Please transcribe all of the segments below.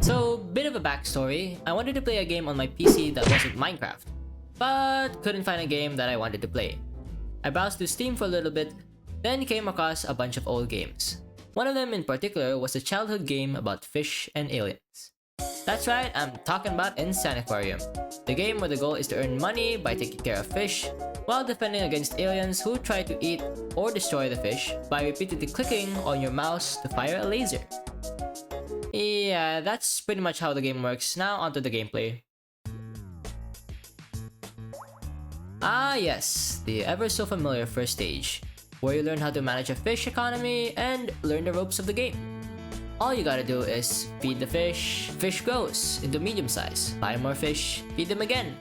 So, bit of a backstory, I wanted to play a game on my PC that wasn't Minecraft, but couldn't find a game that I wanted to play. I browsed through Steam for a little bit, then came across a bunch of old games. One of them in particular was a childhood game about fish and aliens. That's right, I'm talking about Insaniquarium, the game where the goal is to earn money by taking care of fish, while defending against aliens who try to eat or destroy the fish by repeatedly clicking on your mouse to fire a laser. Yeah, that's pretty much how the game works. Now onto the gameplay. Ah yes, the ever so familiar first stage, where you learn how to manage a fish economy and learn the ropes of the game. All you gotta do is feed the fish grows into medium size, buy more fish, feed them again,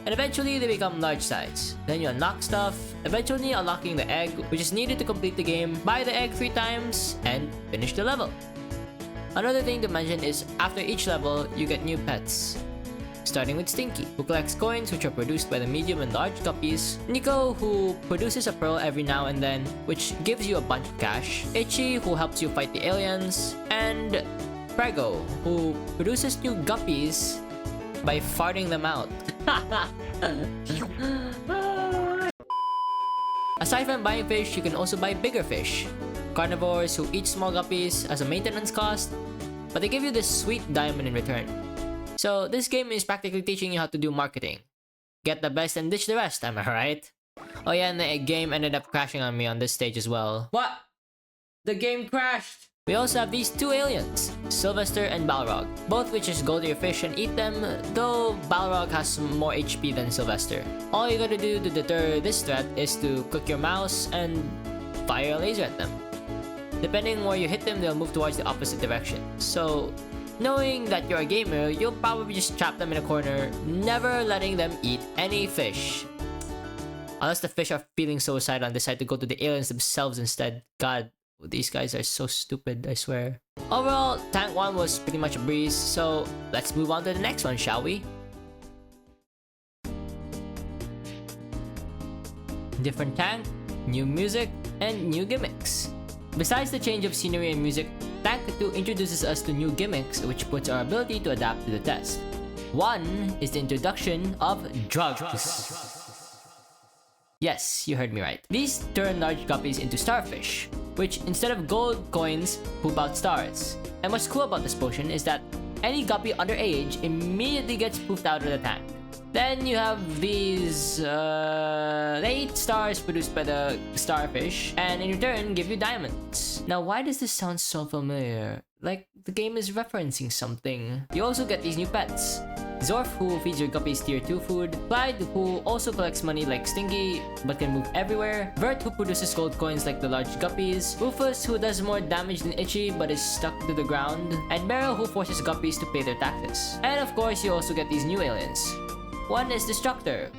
and eventually they become large size. Then you unlock stuff, eventually unlocking the egg, which is needed to complete the game, buy the egg 3 times, and finish the level. Another thing to mention is after each level, you get new pets. Starting with Stinky, who collects coins which are produced by the medium and large guppies, Nico, who produces a pearl every now and then, which gives you a bunch of cash, Itchy, who helps you fight the aliens, and Prego, who produces new guppies by farting them out. Aside from buying fish, you can also buy bigger fish. Carnivores who eat small guppies as a maintenance cost, but they give you this sweet diamond in return. So this game is practically teaching you how to do marketing. Get the best and ditch the rest, am I right? Oh yeah, and the game ended up crashing on me on this stage as well. What? The game crashed! We also have these 2 aliens, Sylvester and Balrog, both which is go to your fish and eat them, though Balrog has more HP than Sylvester. All you gotta do to deter this threat is to click your mouse and fire a laser at them. Depending where you hit them, they'll move towards the opposite direction. So, knowing that you're a gamer, you'll probably just trap them in a corner, never letting them eat any fish. Unless the fish are feeling suicidal and decide to go to the aliens themselves instead. God, these guys are so stupid, I swear. Overall, Tank 1 was pretty much a breeze, so let's move on to the next one, shall we? Different tank, new music, and new gimmicks. Besides the change of scenery and music, Tank 2 introduces us to new gimmicks which puts our ability to adapt to the test. One is the introduction of drugs. Yes, you heard me right. These turn large guppies into starfish, which instead of gold coins, poop out stars. And what's cool about this potion is that any guppy underage immediately gets poofed out of the tank. Then you have these 8 stars produced by the starfish, and in return give you diamonds. Now why does this sound so familiar? Like the game is referencing something. You also get these new pets. Zorf, who feeds your guppies tier 2 food, Clyde, who also collects money like Stinky but can move everywhere, Vert, who produces gold coins like the large guppies, Rufus, who does more damage than Itchy but is stuck to the ground, and Meryl, who forces guppies to pay their taxes. And of course, you also get these new aliens. One is Destructor,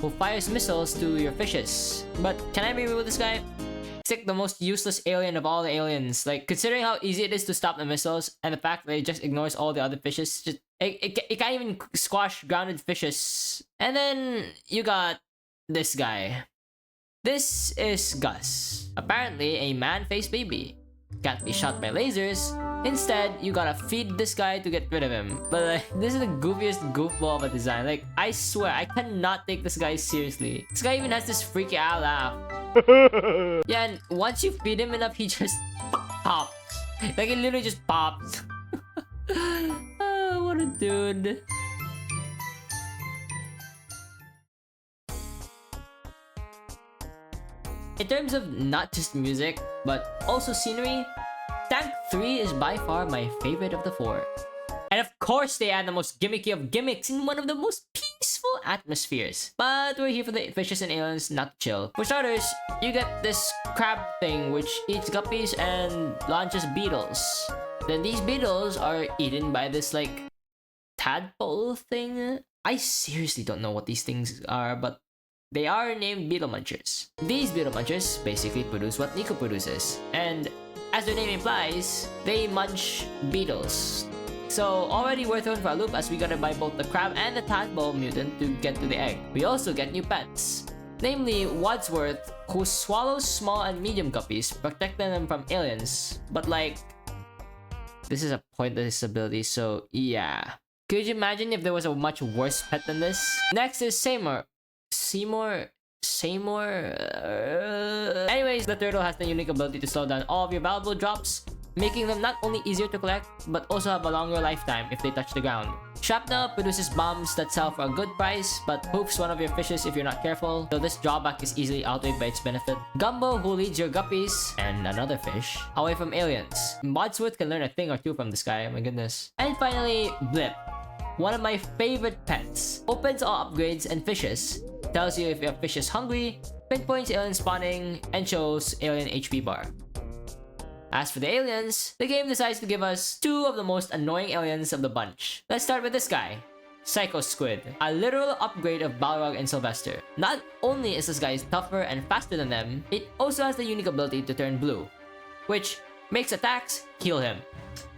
who fires missiles to your fishes. But can I be real with this guy? It's like the most useless alien of all the aliens. Like, considering how easy it is to stop the missiles, and the fact that it just ignores all the other fishes, just it can't even squash grounded fishes. And then you got this guy. This is Gus, apparently a man-faced baby. Can't be shot by lasers. Instead, you gotta feed this guy to get rid of him. But like, this is the goofiest goofball of a design. Like, I swear, I cannot take this guy seriously. This guy even has this freaky out laugh. Yeah, and once you feed him enough, he just pops. Like, it literally just pops. Oh, what a dude. In terms of not just music, but also scenery, Tank 3 is by far my favorite of the 4. And of course, they add the most gimmicky of gimmicks in one of the most peaceful atmospheres. But we're here for the fishes and aliens, not chill. For starters, you get this crab thing which eats guppies and launches beetles. Then these beetles are eaten by this like tadpole thing. I seriously don't know what these things are, but they are named beetle munchers. These beetle munchers basically produce what Nico produces, and as their name implies, they munch beetles. So already we're thrown for a loop as we gotta buy both the crab and the tadpole mutant to get to the egg. We also get new pets, namely Wadsworth, who swallows small and medium guppies, protecting them from aliens. But like, This is a pointless ability, so yeah. Could you imagine if there was a much worse pet than this? Next is Seymour. Seymour? Anyways, the turtle has the unique ability to slow down all of your valuable drops, making them not only easier to collect, but also have a longer lifetime if they touch the ground. Shrapnel produces bombs that sell for a good price, but poofs one of your fishes if you're not careful, so this drawback is easily outweighed by its benefit. Gumbo, who leads your guppies, and another fish, away from aliens. Modsworth can learn a thing or two from this guy, my goodness. And finally, Blip. One of my favorite pets. Opens all upgrades and fishes, tells you if your fish is hungry, pinpoints alien spawning, and shows alien HP bar. As for the aliens, the game decides to give us two of the most annoying aliens of the bunch. Let's start with this guy, Psycho Squid, a literal upgrade of Balrog and Sylvester. Not only is this guy tougher and faster than them, it also has the unique ability to turn blue, which makes attacks heal him,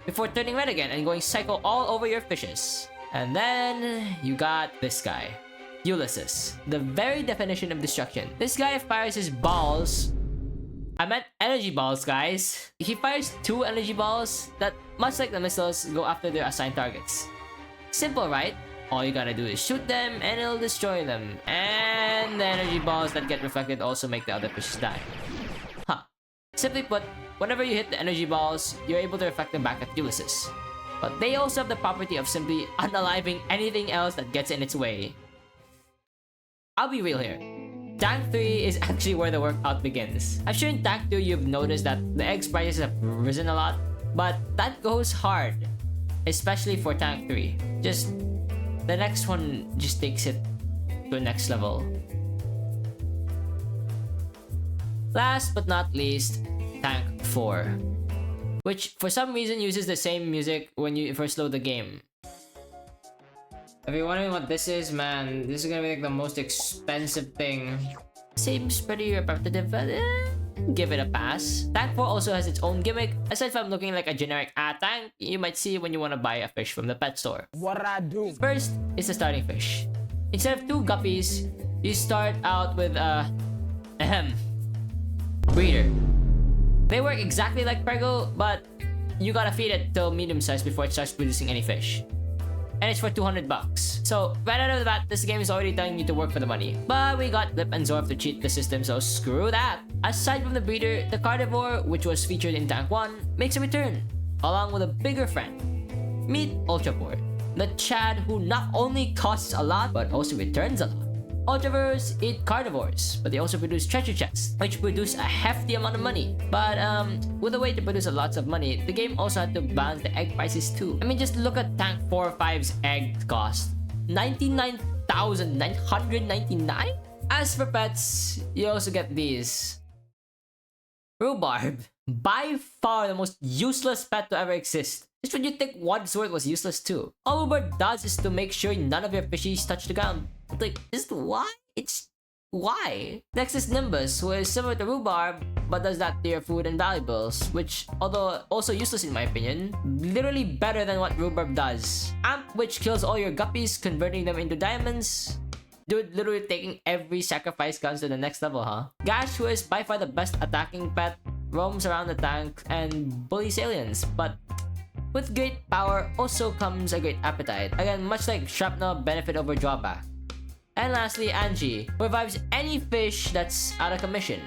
before turning red again and going psycho all over your fishes. And then you got this guy, Ulysses, the very definition of destruction. This guy fires his balls. I meant energy balls, guys. He fires 2 energy balls that, much like the missiles, go after their assigned targets. Simple, right? All you gotta do is shoot them and it'll destroy them. And the energy balls that get reflected also make the other fishes die. Huh. Simply put, whenever you hit the energy balls, you're able to reflect them back at Ulysses. But they also have the property of simply unaliving anything else that gets in its way. I'll be real here. Tank 3 is actually where the workout begins. I'm sure in Tank 2 you've noticed that the eggs prices have risen a lot, but that goes hard, especially for Tank 3. Just, the next one just takes it to the next level. Last but not least, Tank 4, which for some reason uses the same music when you first load the game. If you're wondering what this is, man, this is gonna be like the most expensive thing. Seems pretty repetitive, but give it a pass. Tank 4 also has its own gimmick. Aside from looking like a generic tank, you might see when you want to buy a fish from the pet store. What I do? First is the starting fish. Instead of 2 guppies, you start out with a breeder. They work exactly like Prego, but you gotta feed it till medium size before it starts producing any fish. And it's for 200 bucks. So right out of the bat, this game is already telling you to work for the money. But we got Blip and Zorf to cheat the system, so screw that. Aside from the breeder, the carnivore, which was featured in Tank 1, makes a return, along with a bigger friend. Meet Ultravore, the Chad who not only costs a lot, but also returns a lot. Ultravores eat carnivores, but they also produce treasure chests, which produce a hefty amount of money. But with a way to produce lots of money, the game also had to balance the egg prices too. I mean, just look at Tank 4 or 5's egg cost. 99,999? As for pets, you also get these. Rhubarb, by far the most useless pet to ever exist. Just when you think Wadsworth was useless too. All Rhubarb does is to make sure none of your fishies touch the ground. Like, is why? It's why? Next is Nimbus, who is similar to Rhubarb, but does that to your food and valuables, which, although also useless in my opinion, literally better than what Rhubarb does. Amp, which kills all your guppies, converting them into diamonds. Dude, literally taking every sacrifice guns to the next level, huh? Gash, who is by far the best attacking pet, roams around the tank and bullies aliens, but with great power also comes a great appetite. Again, much like Shrapnel, benefit over drawback. And lastly, Angie, who revives any fish that's out of commission.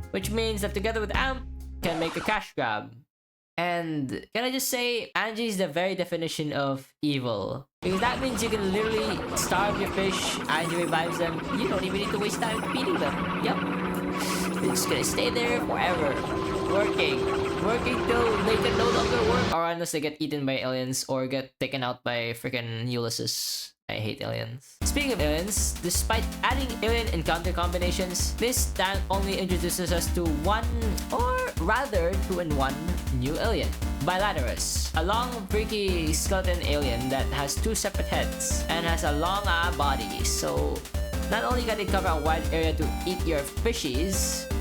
Which means that together with Amp, can make a cash grab. And can I just say, Angie is the very definition of evil. Because that means you can literally starve your fish, Angie revives them. You don't even need to waste time feeding them. Yep. They're just gonna stay there forever. Working till they can no longer work. Or unless they get eaten by aliens or get taken out by freaking Ulysses. I hate aliens. Speaking of aliens, despite adding alien encounter combinations, this tank only introduces us to one, or rather 2 in 1 new alien. Bilaterus, a long freaky skeleton alien that has 2 separate heads and has a long body. So not only can it cover a wide area to eat your fishies,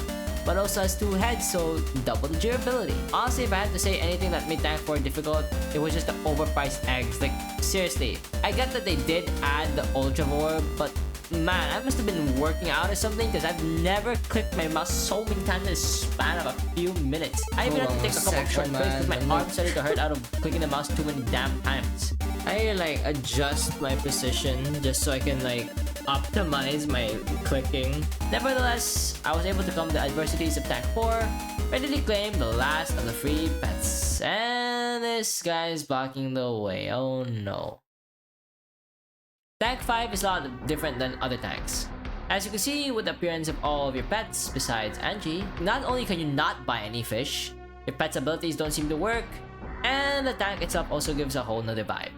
but also has 2 heads, so double the durability. Honestly, if I had to say anything that made Tank 4 difficult, it was just the overpriced eggs. Like, seriously, I get that they did add the Ultravore, but man, I must have been working out or something because I've never clicked my mouse so many times in the span of a few minutes. I even had to take a couple short breaks because my arm started to hurt out of clicking the mouse too many damn times. I like adjust my position just so I can like optimize my clicking. Nevertheless, I was able to come the adversities of Tank 4, ready to claim the last of the free pets. And this guy is blocking the way. Oh no. Tank 5 is a lot different than other tanks. As you can see with the appearance of all of your pets besides Angie, not only can you not buy any fish, your pet's abilities don't seem to work, and the tank itself also gives a whole nother vibe.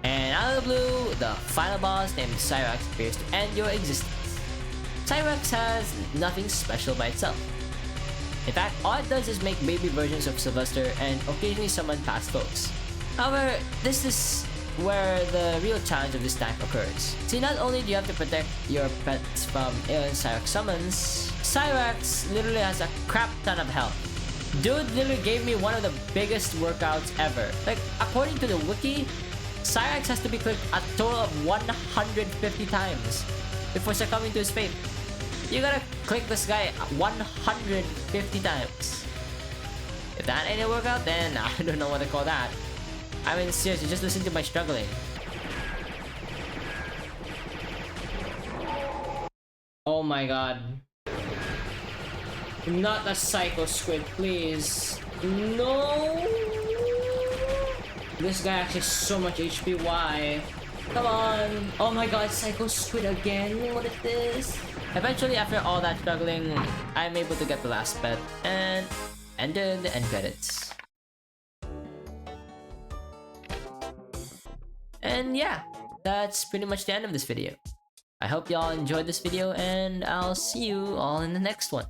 And out of the blue, the final boss named Cyrax appears to end your existence. Cyrax has nothing special by itself. In fact, all it does is make baby versions of Sylvester and occasionally summon past foes. However, this is where the real challenge of this tank occurs. See, not only do you have to protect your pets from alien Cyrax summons, Cyrax literally has a crap ton of health. Dude literally gave me one of the biggest workouts ever. Like, according to the wiki, Cyrax has to be clicked a total of 150 times before succumbing to his fate. You gotta click this guy 150 times. If that ain't a workout, then I don't know what to call that. I mean, seriously, just listen to my struggling. Oh my god. Not a Psycho Squid, please. No! This guy actually has so much HP, why? Come on! Oh my god, Psycho Squid again? What is this? Eventually, after all that struggling, I'm able to get the last pet and ended the end credits. And yeah, that's pretty much the end of this video. I hope y'all enjoyed this video, and I'll see you all in the next one.